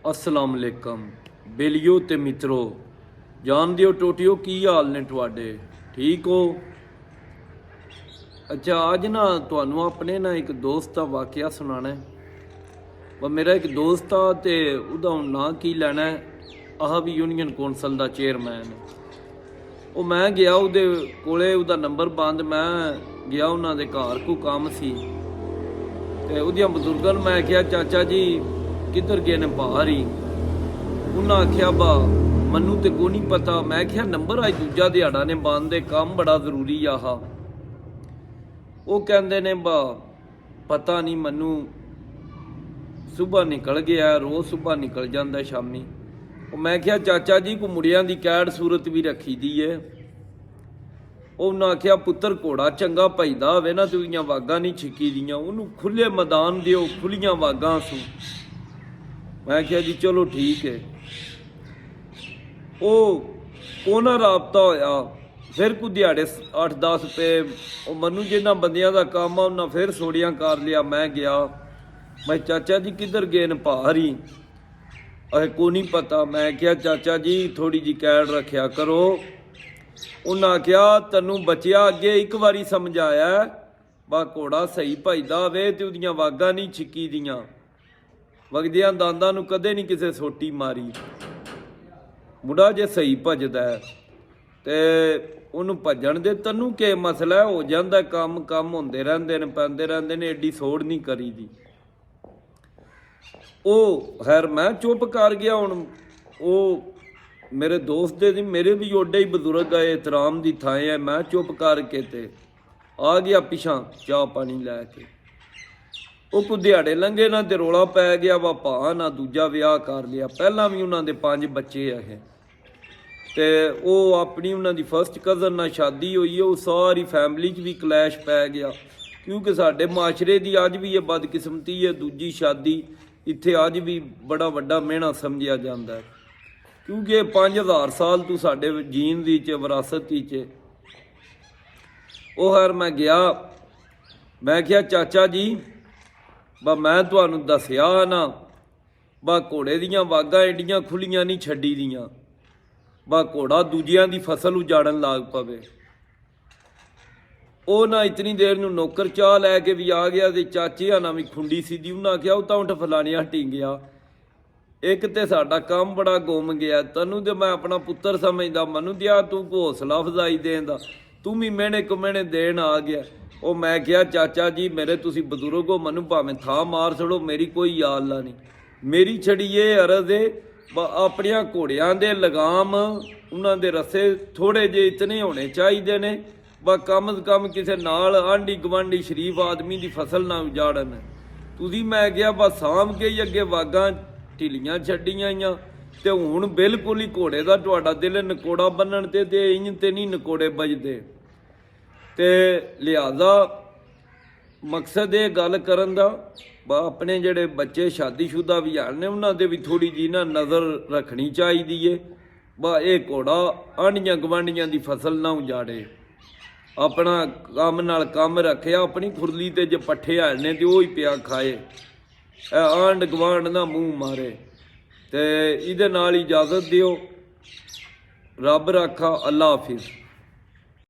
अस्सलाम वालेकुम बेलियो ते मित्रो जान दियो टोटियो की हाल ने तुहाडे ठीक हो। अच्छा अज ना तुहानू अपने ना एक दोस्त का वाकया सुनाना है। वह मेरा एक दोस्त आ ते उहदा हुण नां की लैना है। आह भी यूनीयन कौंसल का चेयरमैन वो मैं गया उहदे कोले उहदा नंबर बंद मैं गया उन्हां दे घर को काम सी ते उहदियां बजुर्गां नूं मैं आख्या चाचा जी किधर गए ने बाहर ही। उन्हें आख्या बा मनु तो को नहीं पता। मैं आख्या नंबर अज दूजा दिहाड़ा ने बंद काम बड़ा जरूरी आह। वो कहते ने बा पता नहीं मनु सुबह निकल गया रोज़ सुबह निकल जाता शामी। मैं आख्या चाचा जी को मुड़िया की कैद सूरत भी रखी दी है। उन्हें आख्या पुत्र घोड़ा चंगा भजदा होवे ना तो इं वागा नहीं छिकी दियां उन्होंने खुले मैदान दिओ खुलियां वागा सू। मैं क्या जी चलो ठीक है। वो कोना राबता होया फिर कुछ दिहाड़े 8-10 पे मनु जिन्होंने बंदियां का काम आ उन्हें फिर सोड़ियां कर लिया। मैं गया मैं चाचा जी किधर गए न बाहर ही अरे को नहीं पता। मैं क्या चाचा जी थोड़ी जी कैद रखा करो। उन्हें आख्या तैनू बचिया अगे एक बारी समझाया बा घोड़ा सही भजदा होवे ते उहदियां वागा नहीं छिकी दियां वगदियां दांदां नूं कदे नहीं किसे सोटी मारी। मुड़ा जे सही भजदा है ते उन्हूं भजण दे तैनूं के मसला है हो जांदा काम काम होंदे रहिंदे ने पैंदे रहिंदे ने एडी सोड़ नहीं करी दी। ओ खैर मैं चुप कर गया। हुण ओ मेरे दोस्त दे मेरे भी ओडे ही बजुर्ग आए एहतराम दी थां है। मैं चुप करके ते आ गया पिछां चाह पानी लैके। वो कुछ दिहाड़े लंघे ना तो रौला पै गया वा भा ना दूजा विआह कर लिया। पहला भी उन्होंने 5 बच्चे है तो वो अपनी उन्होंने फर्स्ट कज़न नाल शादी हुई है। वो सारी फैमिली च भी क्लैश पै गया क्योंकि साडे माशरे की अज भी ये बदकिस्मती है। दूजी शादी इत्थे अज भी बड़ा वड्डा मेहना समझिया जाता है क्योंकि 5000 साल तू साडे जीन दी च विरासत च। वो खैर मैं गया मैं क्या चाचा जी बा मैं तुहानू दसिया ना बा घोड़े दियां वागा एडियां खुलियां नहीं छड्डी दियां बा घोड़ा दूजियां दी फसल उजाड़न लाग पवे। वो ना इतनी देर नूं नौकर चाह लैके भी आ गया ते चाचे ना भी खुंडी सीधी उन्हें आख्या वो तो उठ फलानिया हटी गया। एक तो साडा काम बड़ा गुम गया तैनू तो मैं अपना पुत्र समझदा मनु दिया तू हौसला अफजाई देंदा तू भी मेहने कुमेहने देन आ गया। वो मैं क्या चाचा जी मेरे तुसी बजुर्ग हो मनु भावें था मार छड़ो मेरी कोई याद नहीं। मेरी छड़ी ये अरज है अपनिया घोड़ियां दे लगाम उन्हां दे रस्से थोड़े जे इतने होने चाहिए ने ब कम से कम किसी नाल आंढी गवांढी शरीफ आदमी की फसल ना उजाड़न। तुसी मैं गया बस साम के ही अगे वागा ढिलियां छड्डियां ते हुण बिल्कुल ही घोड़े का तुहाडा दिल नकोड़ा बन्नण ते इंज ते नहीं नकोड़े बजदे। ते लिहाजा मकसद ये गल करन दा अपने जेडे बच्चे शादीशुदा भी हैं उन्होंने दे भी थोड़ी जी ना नज़र रखनी चाहिए है बा ये घोड़ा आंढियां गवांढियां की फसल ना उजाड़े। अपना काम नाल काम रखे अपनी खुरली ते जे पट्ठे आने तो ही पिया खाए आंढ गवांढ ना मूँह मारे। ते इहदे नाल इजाजत दिओ रब राखा अल्लाह हाफिज़।